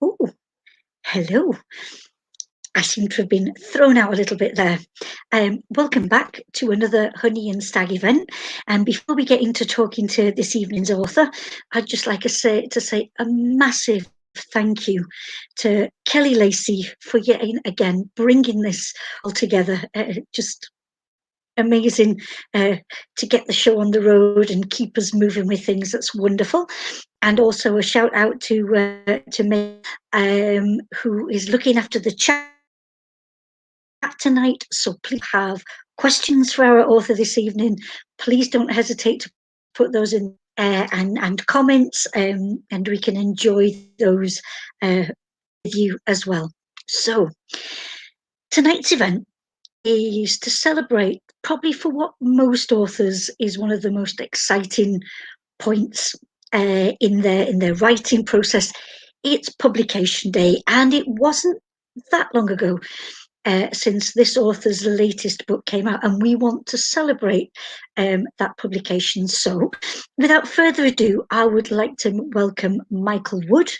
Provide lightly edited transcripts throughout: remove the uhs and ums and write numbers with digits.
Oh, hello. I seem to have been thrown out a little bit there. Welcome back to another Honey and Stag event. And before we get into talking to this evening's author, I'd just like to say a massive thank you to Kelly Lacey for yet again bringing this all together. Just amazing to get the show on the road and keep us moving with things. That's wonderful. And also a shout out to May, who is looking after the chat tonight. So please have questions for our author this evening. Please don't hesitate to put those in and comments, and we can enjoy those with you as well. So tonight's event is to celebrate probably for what most authors is one of the most exciting points in their writing process. It's publication day, and it wasn't that long ago since this author's latest book came out, and we want to celebrate that publication. So without further ado, I would like to welcome Michael Wood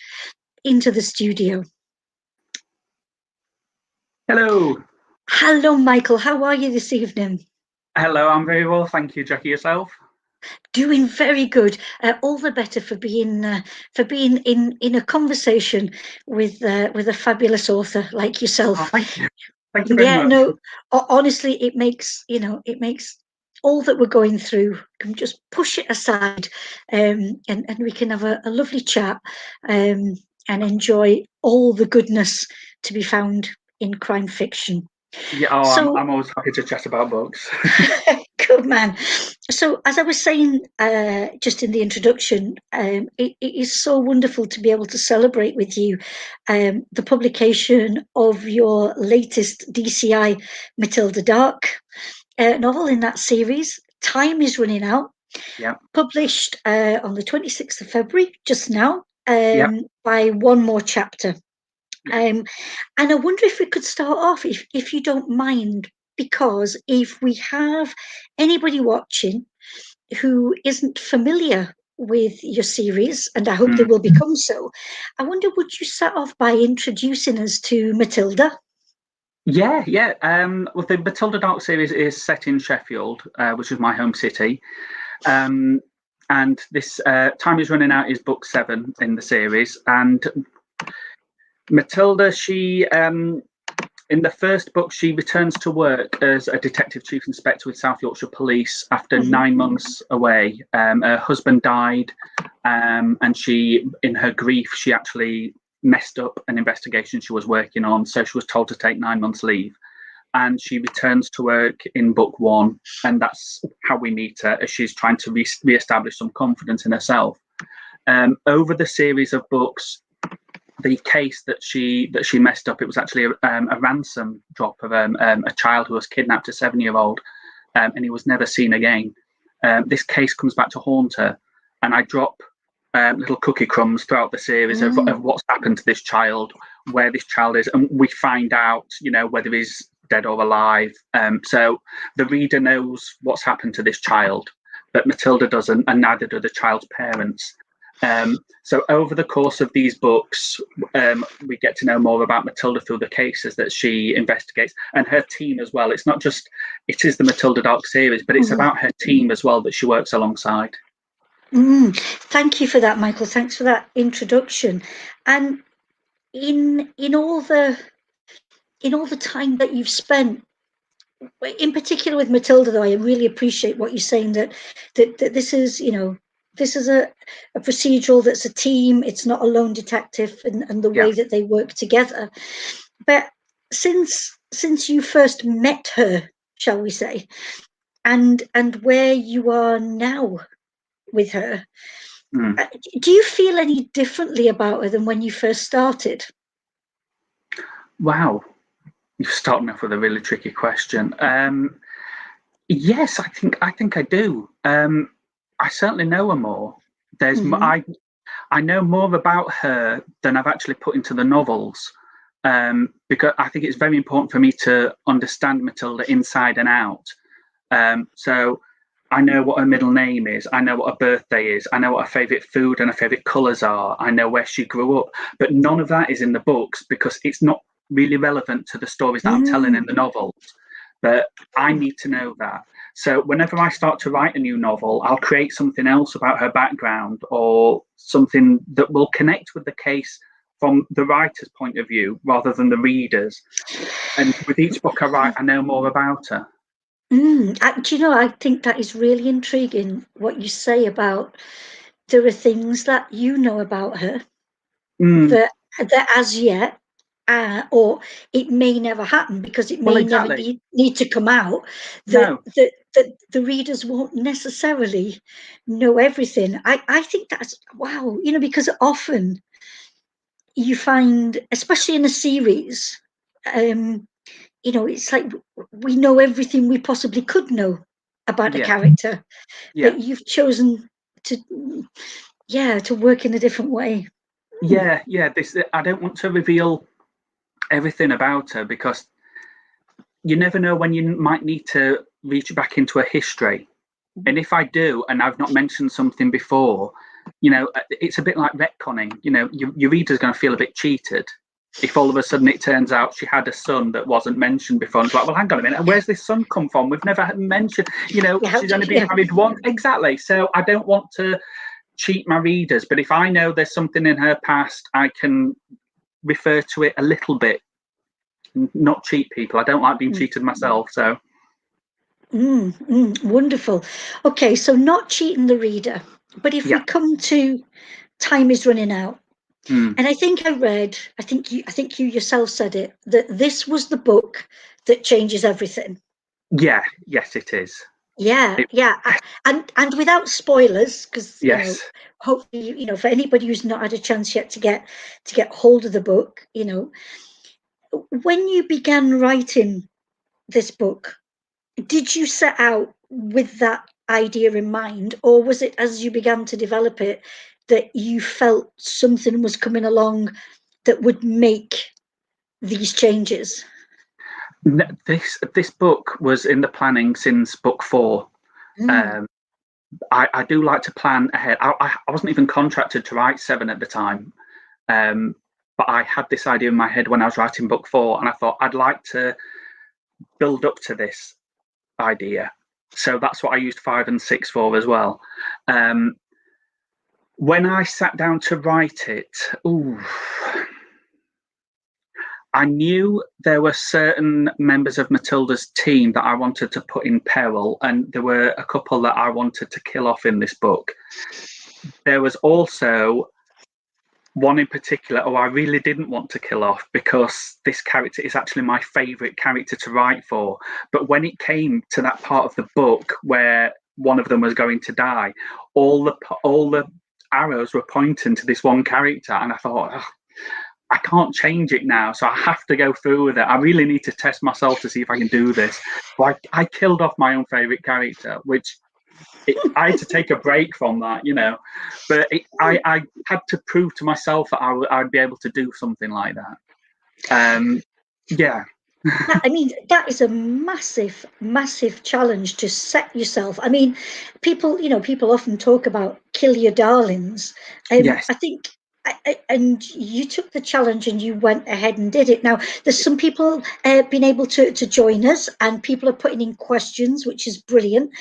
into the studio. Hello. Hello, Michael. How are you this evening? Hello, I'm very well, thank you. Jackie, yourself? Doing very good. All the better for being in a conversation with a fabulous author like yourself. Oh, thank you. Thank you very Yeah, much. no, honestly, it makes all that we're going through, can just push it aside, and we can have a lovely chat, and enjoy all the goodness to be found in crime fiction. Yeah, oh, So, I'm always happy to chat about books. good man. So, as I was saying just in the introduction, it is so wonderful to be able to celebrate with you the publication of your latest DCI Matilda Dark novel in that series. Time is running out. Yeah. Published on the 26th of February, just now, Yeah. by One More Chapter. And I wonder if we could start off, if you don't mind, because if we have anybody watching who isn't familiar with your series, and I hope they will become so, I wonder, would you start off by introducing us to Matilda? Yeah. Well, the Matilda Dark series is set in Sheffield, which is my home city. And this Time is Running Out is book 7 in the series. And Matilda, she in the first book, she returns to work as a detective chief inspector with South Yorkshire Police after 9 months away. Her husband died, and she, in her grief, she actually messed up an investigation she was working on. So she was told to take 9 months leave. And she returns to work in book 1, and that's how we meet her, as she's trying to re-establish some confidence in herself. Over the series of books, the case that she messed up, it was actually a ransom drop of a child who was kidnapped, a 7-year-old, and he was never seen again. This case comes back to haunt her, and I drop little cookie crumbs throughout the series of what's happened to this child, where this child is, and we find out, whether he's dead or alive. So the reader knows what's happened to this child, but Matilda doesn't, and neither do the child's parents. So over the course of these books, we get to know more about Matilda through the cases that she investigates, and her team as well. It's not just, it is the Matilda Dark series, but it's about her team as well that she works alongside. Thank you for that, Michael. Thanks for that introduction. And in all the time that you've spent, in particular with Matilda, though, I really appreciate what you're saying, that this is, this is a procedural that's a team. It's not a lone detective, and the way that they work together. But since you first met her, shall we say, and where you are now with her, do you feel any differently about her than when you first started? Wow, you've started me off with a really tricky question. Yes, I think I do. I certainly know her more. I know more about her than I've actually put into the novels, because I think it's very important for me to understand Matilda inside and out. So I know what her middle name is. I know what her birthday is. I know what her favourite food and her favourite colours are. I know where she grew up. But none of that is in the books because it's not really relevant to the stories that I'm telling in the novels. But I need to know that. So whenever I start to write a new novel, I'll create something else about her background or something that will connect with the case from the writer's point of view rather than the reader's. And with each book I write, I know more about her. Do you know, I think that is really intriguing what you say about there are things that you know about her that as yet, or it may never happen because it may never need to come out, that the readers won't necessarily know everything. I think that's, wow, you know, because often you find, especially in a series, you know, it's like we know everything we possibly could know about a character, but you've chosen to, to work in a different way. Yeah. I don't want to reveal everything about her because you never know when you might need to reach back into a history. And if I do, and I've not mentioned something before, you know, it's a bit like retconning. You know, your reader's going to feel a bit cheated if all of a sudden it turns out she had a son that wasn't mentioned before. And it's like, well, hang on a minute, where's this son come from? We've never mentioned, you know, she's only been married once. Exactly. So I don't want to cheat my readers, but if I know there's something in her past, I can refer to it a little bit, not cheat people. I don't like being cheated myself. So. Wonderful. Okay, so not cheating the reader, but if we come to time is running out, and I think I read, I think you yourself said it, that this was the book that changes everything. Yeah, yes, it is. Yeah. And without spoilers, because you know, hopefully, you know, for anybody who's not had a chance yet to get hold of the book, you know, when you began writing this book, did you set out with that idea in mind, or was it as you began to develop it that you felt something was coming along that would make these changes? This book was in the planning since book 4. I do like to plan ahead. I wasn't even contracted to write 7 at the time, but I had this idea in my head when I was writing book 4, and I thought I'd like to build up to this idea. So that's what I used 5 and 6 for as well. When I sat down to write it, I knew there were certain members of Matilda's team that I wanted to put in peril, and there were a couple that I wanted to kill off in this book. There was also one in particular who I really didn't want to kill off because this character is actually my favourite character to write for. But when it came to that part of the book where one of them was going to die, all the arrows were pointing to this one character, and I thought, I can't change it now, so I have to go through with it. I really need to test myself to see if I can do this. But I killed off my own favourite character, which I had to take a break from that, you know. But I had to prove to myself that I'd be able to do something like that. I mean, that is a massive, massive challenge to set yourself. I mean, people often talk about kill your darlings. Yes. I think, and you took the challenge and you went ahead and did it. Now, there's some people been able to join us, and people are putting in questions, which is brilliant.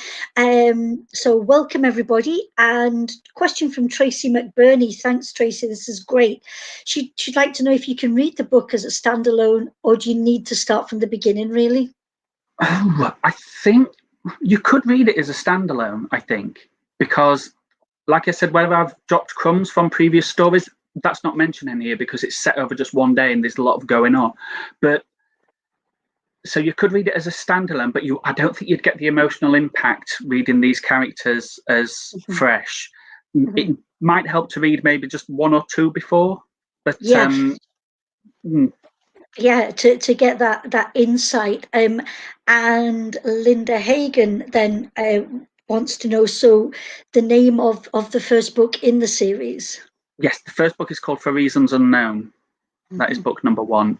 So welcome everybody. And question from Tracy McBurney. Thanks, Tracy. This is great. She'd like to know if you can read the book as a standalone, or do you need to start from the beginning, really? Oh, I think you could read it as a standalone, I think, because like I said, where I've dropped crumbs from previous stories, that's not mentioned in here because it's set over just one day and there's a lot of going on. But so you could read it as a standalone, but I don't think you'd get the emotional impact reading these characters as fresh. It might help to read maybe just 1 or 2 before, but to get that insight. And Linda Hagen then wants to know, so the name of the first book in the series? Yes, the first book is called For Reasons Unknown. That is book number 1.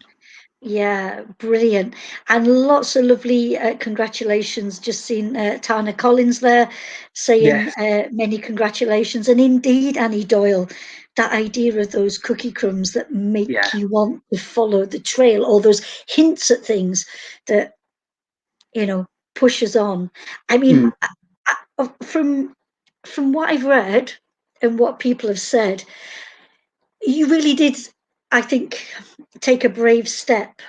Yeah, brilliant. And lots of lovely congratulations. Just seen Tana Collins there saying Yes. many congratulations. And indeed, Annie Doyle, that idea of those cookie crumbs that Yeah. make you want to follow the trail, all those hints at things that, push us on. I mean, Mm. from what I've read and what people have said, you really did, I think, take a brave step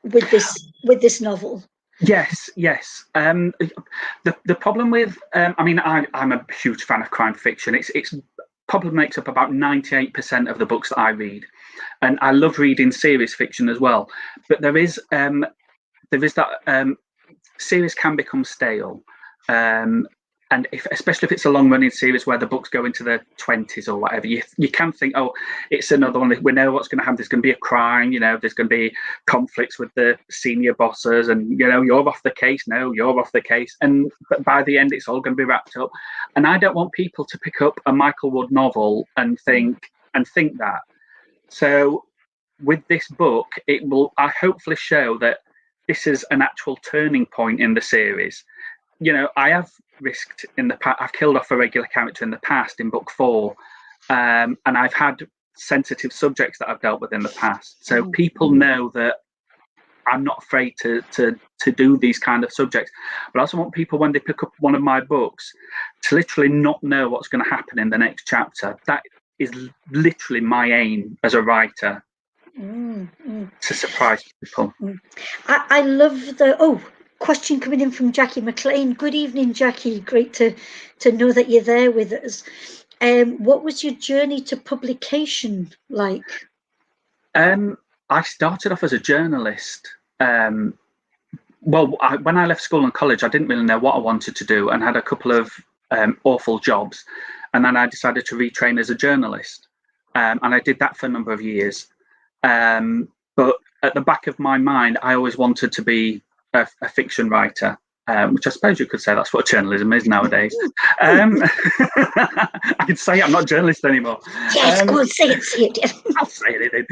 with this novel. Yes, yes. The problem with, I mean, I'm a huge fan of crime fiction. It's probably makes up about 98% of the books that I read, and I love reading series fiction as well. But there is that series can become stale. And especially if it's a long running series where the books go into the 20s or whatever, you can think, oh, it's another one. We know what's going to happen. There's going to be a crime, there's going to be conflicts with the senior bosses, and you're off the case. No, you're off the case. But by the end, it's all going to be wrapped up. And I don't want people to pick up a Michael Wood novel and think that. So with this book, it will I hopefully show that this is an actual turning point in the series. I have risked in the past. I've killed off a regular character in the past in book 4, and I've had sensitive subjects that I've dealt with in the past. So people know that I'm not afraid to do these kind of subjects. But I also want people, when they pick up one of my books, to literally not know what's going to happen in the next chapter. That is literally my aim as a writer, to surprise people. I love question coming in from Jackie McLean. Good evening, Jackie. Great to know that you're there with us. What was your journey to publication like? I started off as a journalist. When I left school and college, I didn't really know what I wanted to do, and had a couple of awful jobs. And then I decided to retrain as a journalist. And I did that for a number of years. But at the back of my mind, I always wanted to be a fiction writer, which I suppose you could say that's what journalism is nowadays. I could say I'm not a journalist anymore. Yes, go on, say it. I'll say anything.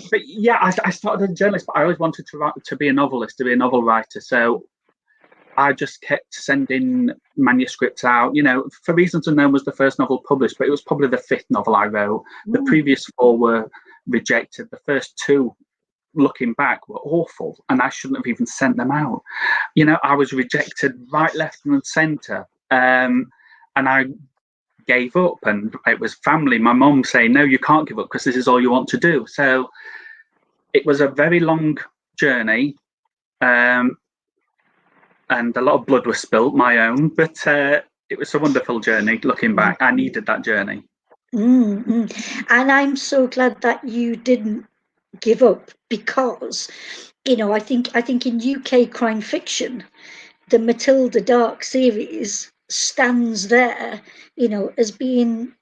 But yeah, I started as a journalist, but I always wanted to be a novelist, to be a novel writer. So I just kept sending manuscripts out. For Reasons Unknown was the first novel published, but it was probably the 5th novel I wrote. The previous 4 were rejected. The first 2, looking back, were awful, and I shouldn't have even sent them out. I was rejected right, left, and centre, and I gave up. And it was family, my mum saying, no, you can't give up because this is all you want to do. So it was a very long journey, and a lot of blood was spilt, my own, but it was a wonderful journey. Looking back, I needed that journey. And I'm so glad that you didn't give up, because I think in UK crime fiction, the Matilda Dark series stands there, as being,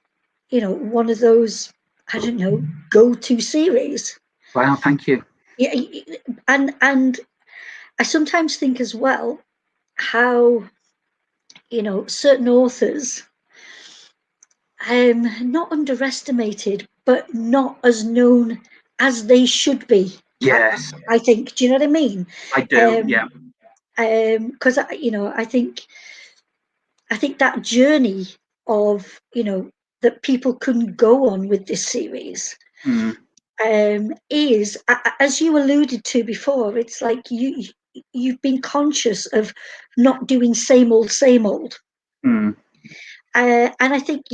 one of those, I don't know, go-to series. Wow, thank you. Yeah, and I sometimes think as well how, certain authors, not underestimated, but not as known as they should be. Yes, I think. Do you know what I mean? I do. Yeah. Because I think that journey of that people couldn't go on with this series is, as you alluded to before, it's like you've been conscious of not doing same old. And I think,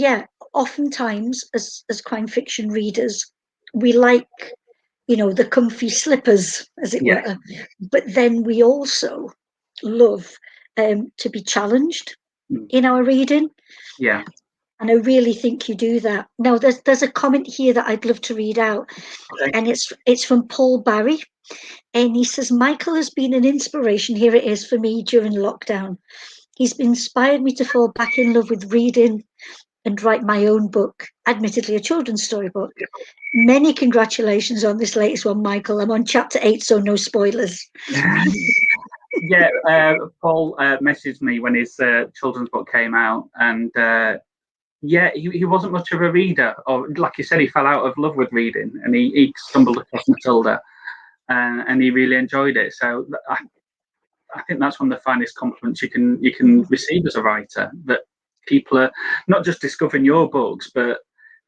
oftentimes as crime fiction readers, we like, the comfy slippers, as it were, but then we also love to be challenged in our reading. Yeah. And I really think you do that. Now, there's a comment here that I'd love to read out, and it's from Paul Barry, and he says, Michael has been an inspiration. Here it is for me during lockdown. He's inspired me to fall back in love with reading and write my own book, admittedly a children's storybook. Many congratulations on this latest one, Michael. I'm on chapter 8, so no spoilers. Yeah, Paul messaged me when his children's book came out, and he wasn't much of a reader, or like you said, he fell out of love with reading, and he stumbled across Matilda. and he really enjoyed it. So I think that's one of the finest compliments you can receive as a writer, that people are not just discovering your books, but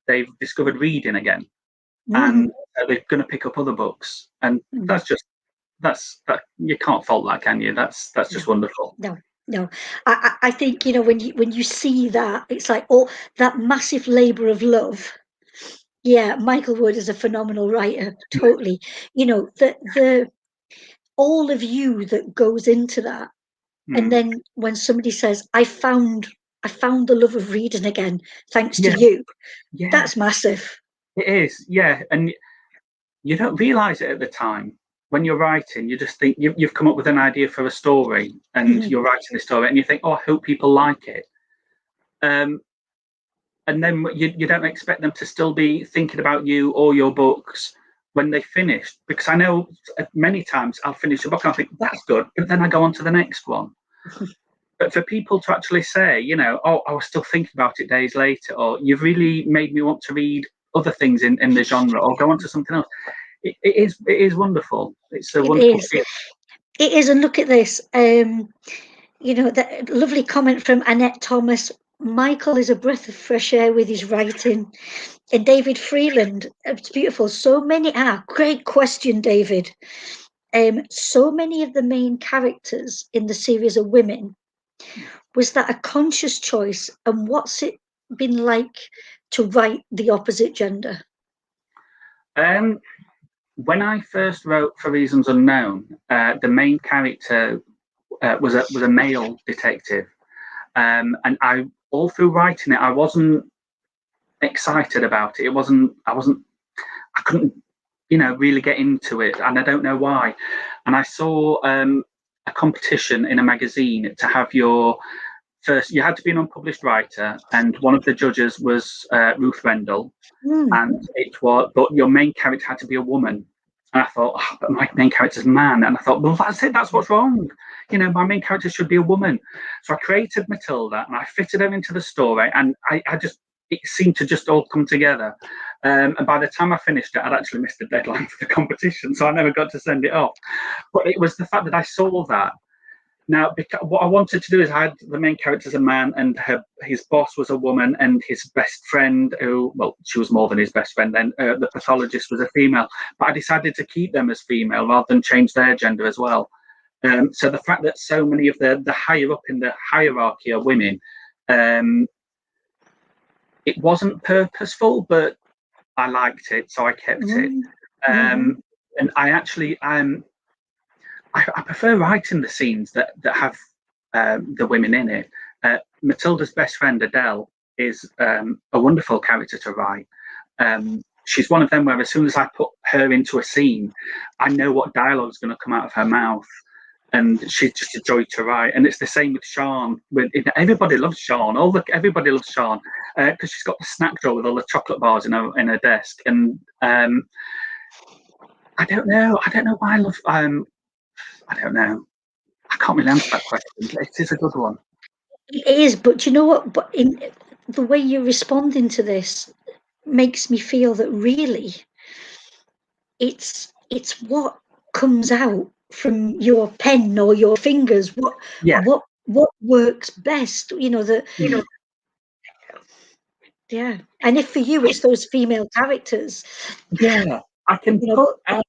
they've discovered reading again, and they're going to pick up other books, and that's you can't fault that, can you? That's just wonderful. No, I think, you know, when you see that, it's like all that massive labour of love. Yeah, Michael Wood is a phenomenal writer, totally. You know, the all of you that goes into that, and then when somebody says, I found the love of reading again, thanks to you, that's massive. It is, yeah, and you don't realise it at the time. When you're writing, you just think you've come up with an idea for a story, and you're writing the story, and you think, oh, I hope people like it. And then you don't expect them to still be thinking about you or your books when they finish, because I know many times I'll finish a book and I think that's good, but then I go on to the next one. But for people to actually say, you know, oh, I was still thinking about it days later, or you've really made me want to read other things in the genre, or go on to something else. It is wonderful. It's a wonderful feeling. It is, and look at this. You know, that lovely comment from Annette Thomas. Michael is a breath of fresh air with his writing. And David Freeland, it's beautiful. So many, great question, David. So many of the main characters in the series are women. Was that a conscious choice? And what's it been like to write the opposite gender? When I first wrote For Reasons Unknown, the main character was a male detective, and I, all through writing it, I wasn't excited about it. I couldn't, you know, really get into it, and I don't know why. And I saw a competition in a magazine to have your first. You had to be an unpublished writer, and one of the judges was Ruth Rendell, and it was, but your main character had to be a woman. And I thought, oh, but my main character's a man. And I thought, well, that's it. That's what's wrong. You know, my main character should be a woman. So I created Matilda, and I fitted her into the story, and it seemed to just all come together. And by the time I finished it, I'd actually missed the deadline for the competition, so I never got to send it off. But it was the fact that I saw that. Now, because what I wanted to do is I had the main character as a man, and his boss was a woman, and his best friend, who, well, she was more than his best friend then, the pathologist was a female. But I decided to keep them as female rather than change their gender as well. So the fact that so many of the higher up in the hierarchy are women, it wasn't purposeful, but I liked it, so I kept it. And I actually, I prefer writing the scenes that have the women in it. Matilda's best friend, Adele, is a wonderful character to write. She's one of them where as soon as I put her into a scene, I know what dialogue is going to come out of her mouth, and she's just a joy to write. And it's the same with Sian. Everybody loves Sian. Everybody loves Sian because she's got the snack drawer with all the chocolate bars in her desk. And I don't know why I love. I don't know. I can't really answer that question. It is a good one. It is, but you know what? But in the way you're responding to this makes me feel that really it's what comes out from your pen or your fingers. What works best? You know, yeah. And if for you it's those female characters. Yeah, I can put a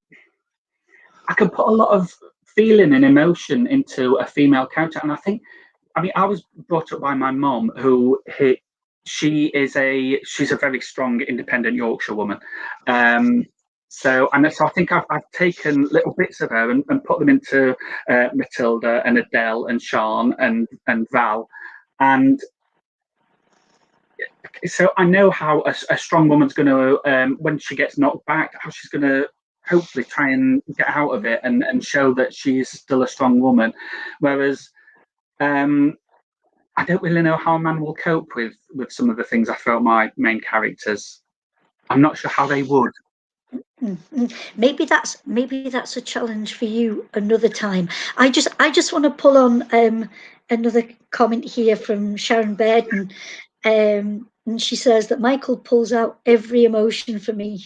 lot of feeling and emotion into a female character, and I was brought up by my mum, she's a very strong, independent Yorkshire woman. So I think I've taken little bits of her and put them into Matilda and Adele and Sian and Val, and so I know how a strong woman's going to, when she gets knocked back, how she's going to hopefully try and get out of it and show that she's still a strong woman. Whereas I don't really know how a man will cope with some of the things I throw at my main characters. I'm not sure how they would. Maybe that's a challenge for you another time. I just want to pull on another comment here from Sharon Bairden, and she says that Michael pulls out every emotion for me,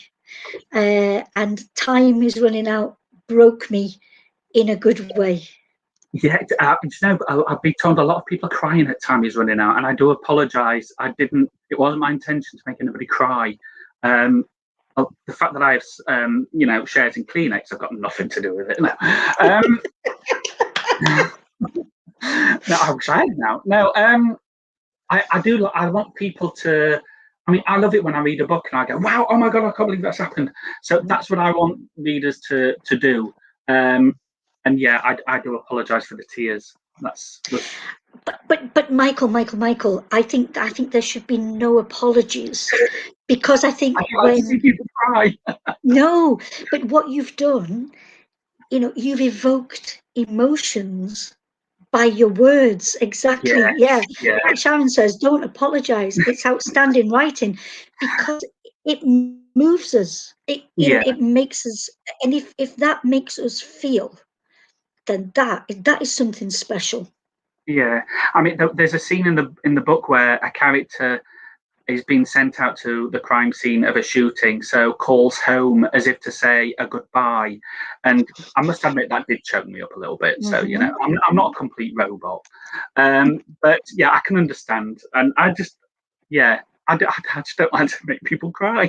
and time is running out. broke me in a good way. Yeah, I've been told a lot of people are crying at time he's running out, and I do apologise. It wasn't my intention to make anybody cry. The fact that I have, shares in Kleenex, I've got nothing to do with it. No, no, I wish I had now. No, I do. I want people to. I mean, I love it when I read a book and I go, "Wow, oh my god, I can't believe that's happened." So that's what I want readers to do. And yeah, I do apologise for the tears. But Michael, I think there should be no apologies, because I think I like to see people cry. no, but what you've done, you've evoked emotions by your words. Exactly. Yeah. Yeah. Like Sharon says, don't apologize. It's outstanding writing, because it moves us. It makes us, and if that makes us feel, then that is something special. Yeah, I mean, there's a scene in the book where a character is being sent out to the crime scene of a shooting, so calls home as if to say a goodbye, and I must admit that did choke me up a little bit. So I'm not a complete robot, but yeah, I can understand, and I just don't like to make people cry.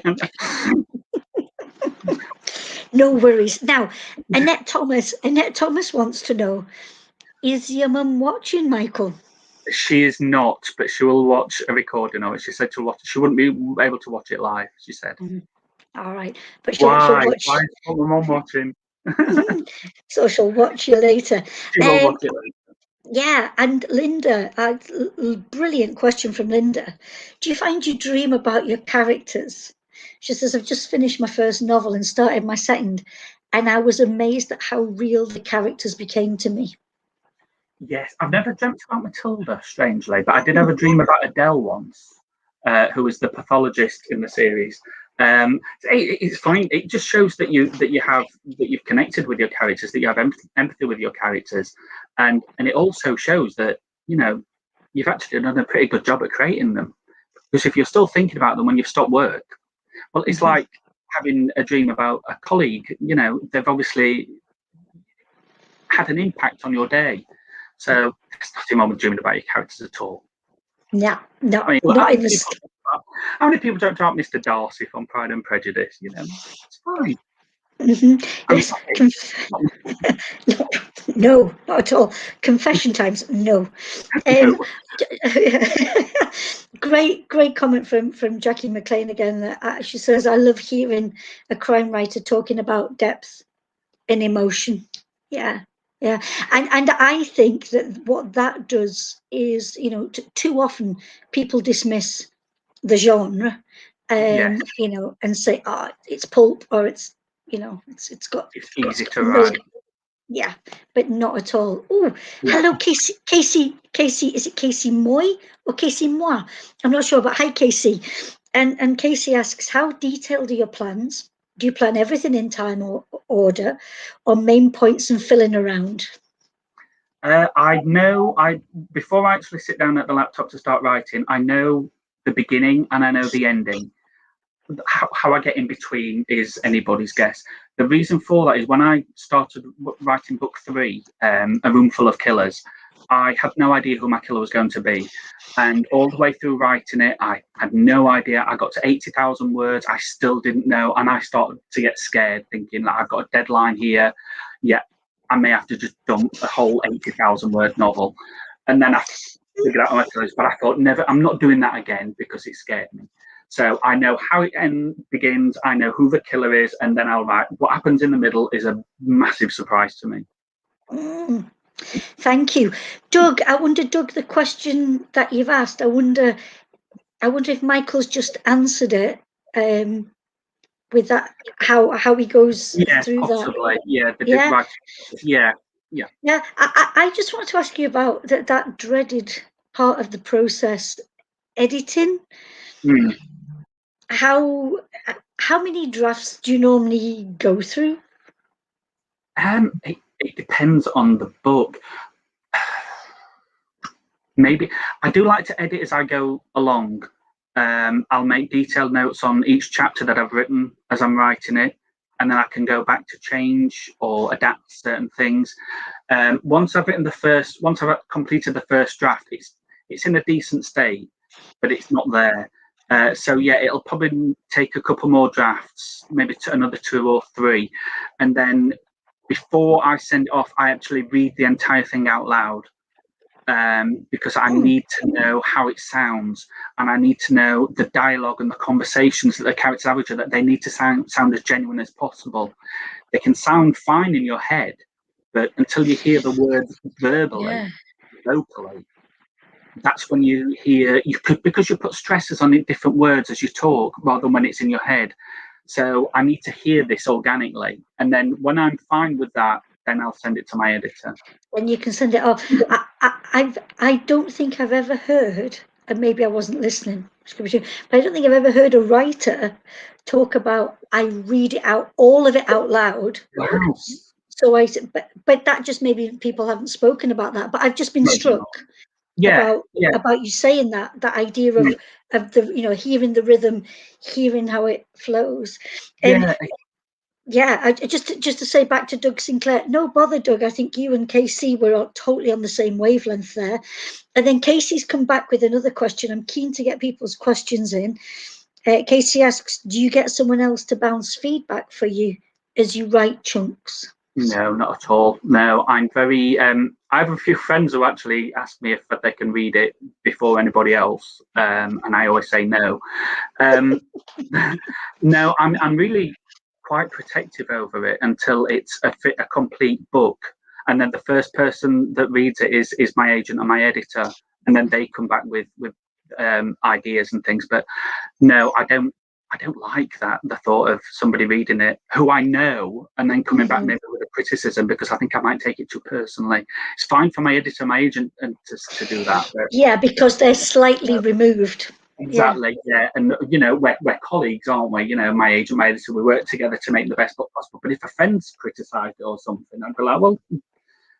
No worries. Now, Annette Thomas wants to know: is your mum watching, Michael? She is not, but she will watch a recording of it. She said she'll watch. She wouldn't be able to watch it live. She said. All right, but she'll Why? watch. Why is my mum watching? So she'll watch you later. She will watch it later. Yeah, and Linda, brilliant question from Linda. Do you find you dream about your characters? She says, I've just finished my first novel and started my second, and I was amazed at how real the characters became to me. Yes, I've never dreamt about Matilda, strangely, but I did have a dream about Adele once, who was the pathologist in the series. It's fine. It just shows that you've connected with your characters, that you have empathy with your characters, and it also shows that you've actually done a pretty good job at creating them. Because if you're still thinking about them when you've stopped work, well, it's like having a dream about a colleague. They've obviously had an impact on your day. So there's nothing wrong with dreaming about your characters at all. No, I mean, not in how many people don't talk Mr. Darcy from Pride and Prejudice? It's fine. Yes. No, not at all. Confession times, no. Great comment from Jackie McLean again. She says, I love hearing a crime writer talking about depth and emotion. Yeah. And I think that what that does is, too often people dismiss the genre, and say, it's pulp, or it's easy to write. Yeah, but not at all. Oh, hello, Casey. Is it Casey Moy or Casey Moi? I'm not sure, but hi, Casey. And Casey asks, how detailed are your plans? Do you plan everything in time or order, or main points and filling around? I know. Before I actually sit down at the laptop to start writing, I know the beginning and I know the ending. How I get in between is anybody's guess. The reason for that is when I started writing book 3, A Room Full of Killers, I had no idea who my killer was going to be. And all the way through writing it, I had no idea. I got to 80,000 words. I still didn't know. And I started to get scared, thinking that I've got a deadline here. Yeah, I may have to just dump a whole 80,000 word novel. And then I figured out my killers, but I thought, never, I'm not doing that again because it scared me. So I know how it begins, I know who the killer is, and then I'll write. What happens in the middle is a massive surprise to me. Thank you. Doug, the question that you've asked, I wonder if Michael's just answered it with that, how he goes through possibly. that. Yeah. I just want to ask you about that dreaded part of the process, editing. How many drafts do you normally go through? It depends on the book. Maybe I do like to edit as I go along. I'll make detailed notes on each chapter that I've written as I'm writing it, and then I can go back to change or adapt certain things. Once I've completed the first draft, it's in a decent state, but it's not there. So yeah, it'll probably take a couple more drafts, maybe another 2 or 3, and then before I send it off, I actually read the entire thing out loud, because I need to know how it sounds, and I need to know the dialogue and the conversations that the characters have, that they need to sound as genuine as possible. They can sound fine in your head, but until you hear the words verbally, vocally, that's when you hear because you put stresses on different words as you talk rather than when it's in your head. So I need to hear this organically, and then when I'm fine with that, then I'll send it to my editor. Then you can send it off. I don't think I've ever heard, and maybe I wasn't listening, but I don't think I've ever heard a writer talk about, I read it out, all of it out loud. Wow. So but that just, maybe people haven't spoken about that, but I've just been struck about you saying that idea of the, hearing the rhythm, hearing how it flows. Just to say, back to Doug Sinclair, no bother, Doug. I think you and Casey were totally on the same wavelength there. And then Casey's come back with another question. I'm keen to get people's questions in. Casey asks, do you get someone else to bounce feedback for you as you write chunks? No, not at all. No, I'm very. I have a few friends who actually ask me if they can read it before anybody else, and I always say no. No, I'm really quite protective over it until it's a complete book, and then the first person that reads it is my agent and my editor, and then they come back with ideas and things. But no, I don't like the thought of somebody reading it who I know and then coming back maybe with a criticism, because I think I might take it too personally. It's fine for my editor, my agent, and to do that. Yeah, because they're slightly removed. Exactly. Yeah. And we're colleagues, aren't we? My agent, my editor, we work together to make the best book possible. But if a friend's criticised it or something, I'd be like, well,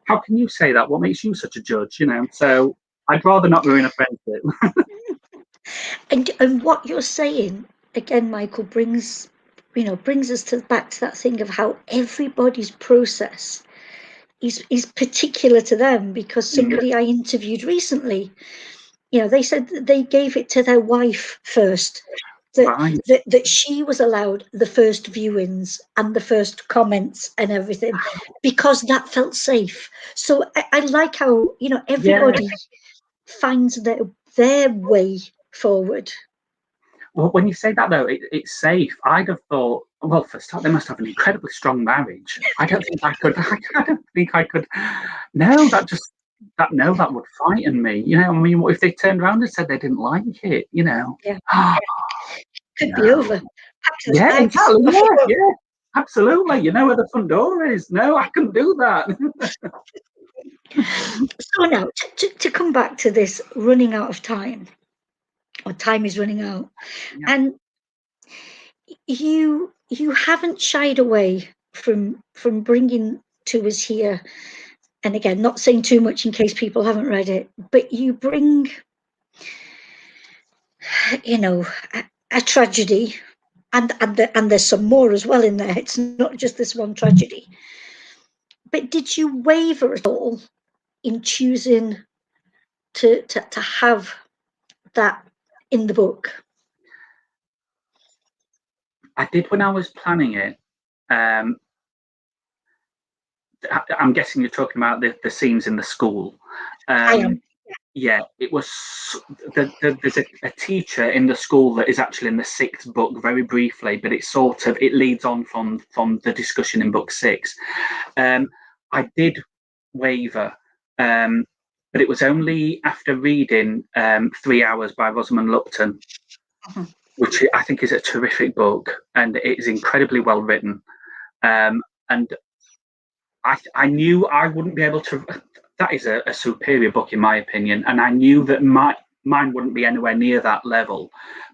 how can you say that? What makes you such a judge? So I'd rather not ruin a friendship. And what you're saying again, Michael, brings us back to that thing of how everybody's process is particular to them, because somebody I interviewed recently, they said that they gave it to their wife first, that she was allowed the first viewings and the first comments and everything, because that felt safe. So I like how everybody finds their way forward. Well, when you say that, though, it's safe. I'd have thought, well, for a start, they must have an incredibly strong marriage. I don't think I could. I don't think I could. No, that would frighten me. I mean, what if they turned around and said they didn't like it? Yeah. Could be over. Yeah, exactly. Yeah, absolutely. You know where the front door is. No, I couldn't do that. So now, to come back to this running out of time, or time is running out, and you haven't shied away from bringing to us here, and again, not saying too much in case people haven't read it, but you bring a tragedy, and there's some more as well in there. It's not just this one tragedy. But did you waver at all in choosing to have that in the book? I did when I was planning it. I'm guessing you're talking about the scenes in the school. I am. Yeah, it was. There's a teacher in the school that is actually in the 6th book, very briefly, but it leads on from the discussion in book 6. I did waver, but it was only after reading 3 Hours by Rosamund Lupton, which I think is a terrific book, and it is incredibly well written. And I knew I wouldn't be able to. That is a superior book in my opinion, and I knew that mine wouldn't be anywhere near that level,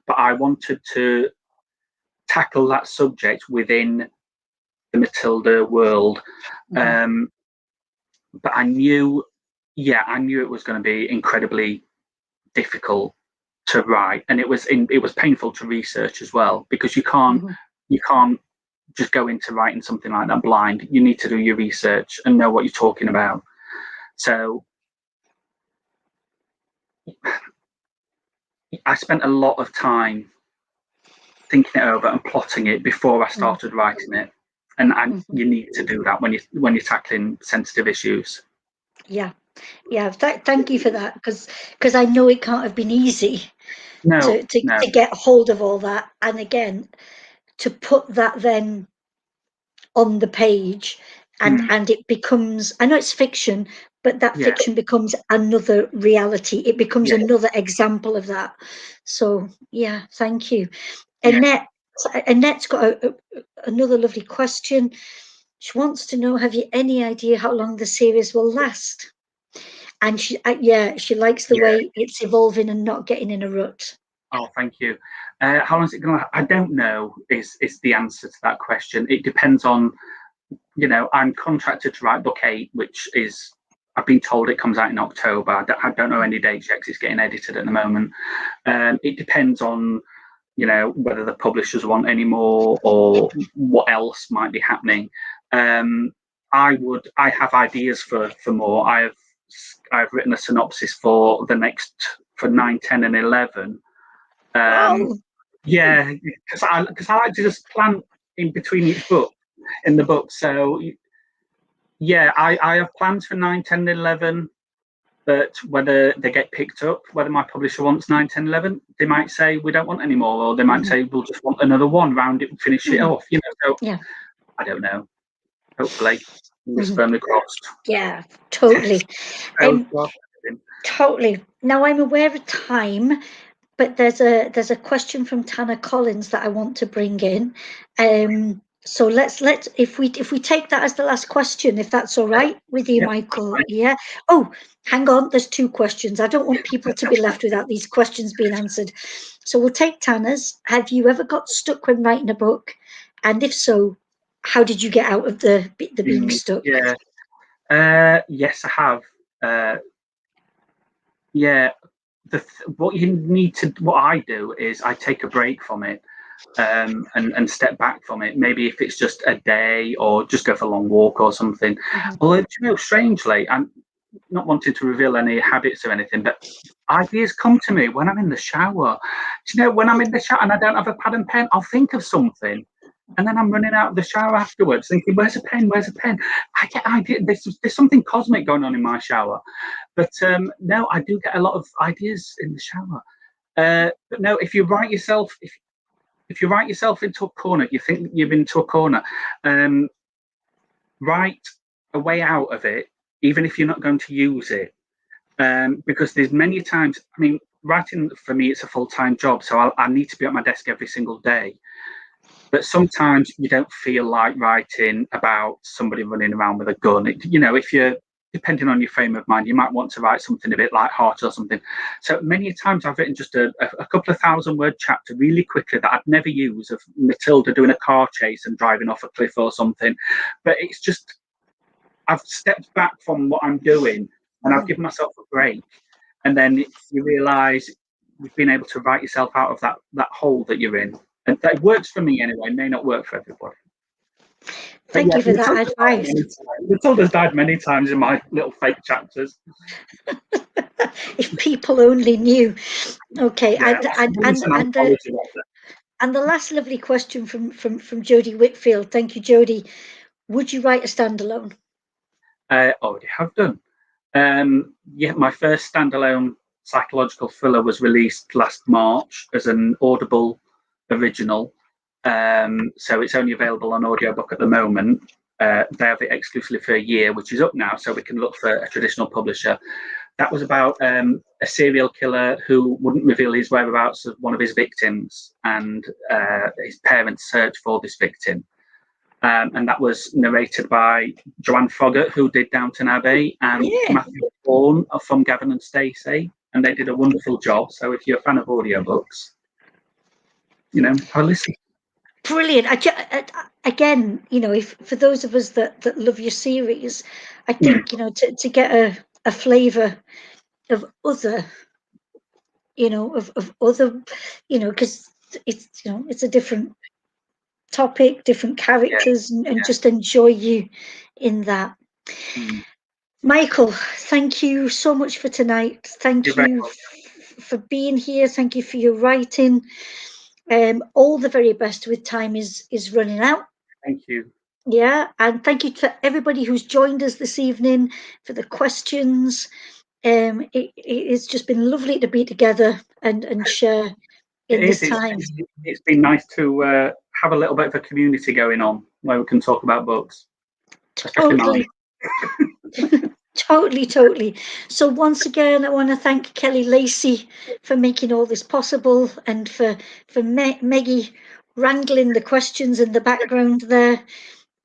but I wanted to tackle that subject within the Matilda world. But I knew it was going to be incredibly difficult to write, and it was painful to research as well, because you can't just go into writing something like that blind. You need to do your research and know what you're talking about. So I spent a lot of time thinking it over and plotting it before I started writing it. And you need to do that when you're tackling sensitive issues. Yeah, yeah. Thank you for that, because I know it can't have been easy No, to get hold of all that, and again to put that then on the page, and it becomes, I know it's fiction, but that fiction becomes another reality. It becomes another example of that. So yeah, thank you. Annette's got another lovely question. She wants to know, have you any idea how long the series will last? And she likes the way it's evolving and not getting in a rut. Oh, thank you. How long is it going to? I don't know. Is the answer to that question? It depends on. I'm contracted to write book 8, which is, I've been told it comes out in October. I don't know any dates yet because it's getting edited at the moment. It depends on, whether the publishers want any more or what else might be happening. I have ideas for more. I've written a synopsis for 9, 10, and 11. Wow. Yeah, because I like to just plan in between each book in the book. So yeah, I have plans for 9, 10, and 11, but whether they get picked up, whether my publisher wants 9, 10, 11, they might say we don't want any more, or they might say we'll just want another one, round it and finish it off. So yeah, I don't know. Hopefully, fingers firmly crossed. Yeah, totally. Totally. Now I'm aware of time, but there's a question from Tanner Collins that I want to bring in. So let's if we take that as the last question, if that's all right with you, Michael. Yeah. Oh, hang on. There's 2 questions. I don't want people to be left without these questions being answered. So we'll take Tanner's. Have you ever got stuck when writing a book? And if so, how did you get out of the being stuck? Yeah. Yes, I have. What I do is I take a break from it, and step back from it. Maybe if it's just a day or just go for a long walk or something. Although, strangely, I'm not wanting to reveal any habits or anything, but ideas come to me when I'm in the shower. When I'm in the shower and I don't have a pad and pen, I'll think of something. And then I'm running out of the shower afterwards thinking, where's a pen? Where's a pen? I get ideas. There's something cosmic going on in my shower. But no, I do get a lot of ideas in the shower. But no, if you write yourself, if you write yourself into a corner, you think you're into a corner, write a way out of it, even if you're not going to use it. Because there's many times, writing for me, it's a full-time job, so I need to be at my desk every single day. But sometimes you don't feel like writing about somebody running around with a gun. If you're, depending on your frame of mind, you might want to write something a bit light-hearted or something. So many times I've written just a couple of 1,000-word chapter really quickly that I'd never use, of Matilda doing a car chase and driving off a cliff or something. But it's just, I've stepped back from what I'm doing and I've given myself a break. And then you realise you've been able to write yourself out of that hole that you're in. And that works for me anyway, may not work for everybody. Thank you for that advice. Matilda's died many times in my little fake chapters. If people only knew. Okay, Yeah, and the last lovely question from Jodie Whitfield. Thank you, Jodie. Would you write a standalone? I already have done. My first standalone psychological thriller was released last March as an Audible original. So it's only available on audiobook at the moment. They have it exclusively for a year, which is up now, so we can look for a traditional publisher. That was about a serial killer who wouldn't reveal his whereabouts of one of his victims, and his parents searched for this victim. And that was narrated by Joanne Froggatt, who did Downton Abbey, and Matthew Bourne from Gavin and Stacey, and they did a wonderful job. So if you're a fan of audiobooks, have a listen. Brilliant. Again, if for those of us that love your series, I think to get a flavour of other, of other, because it's it's a different topic, different characters, and just enjoy you in that. Michael, thank you so much for tonight. Thank you for being here. Thank you for your writing. All the very best with time is running out. Thank you. Yeah, and thank you to everybody who's joined us this evening for the questions. It's just been lovely to be together and share in this time. It's been nice to have a little bit of a community going on where we can talk about books. Totally. Totally. So once again, I want to thank Kelly Lacey for making all this possible, and for Meggie wrangling the questions in the background there.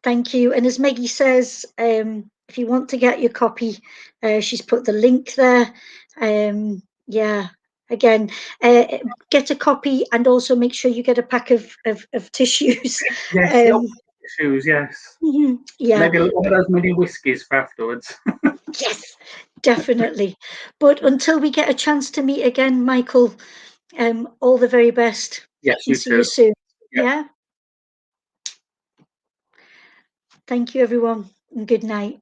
Thank you. And as Meggie says, if you want to get your copy, she's put the link there. Yeah, again, get a copy, and also make sure you get a pack of tissues. Yes, tissues, yes. Yeah. Maybe one of those mini whiskies for afterwards. Yes, definitely. But until we get a chance to meet again, Michael, all the very best. Yes, you too. See you soon. Yeah. Thank you, everyone, and good night.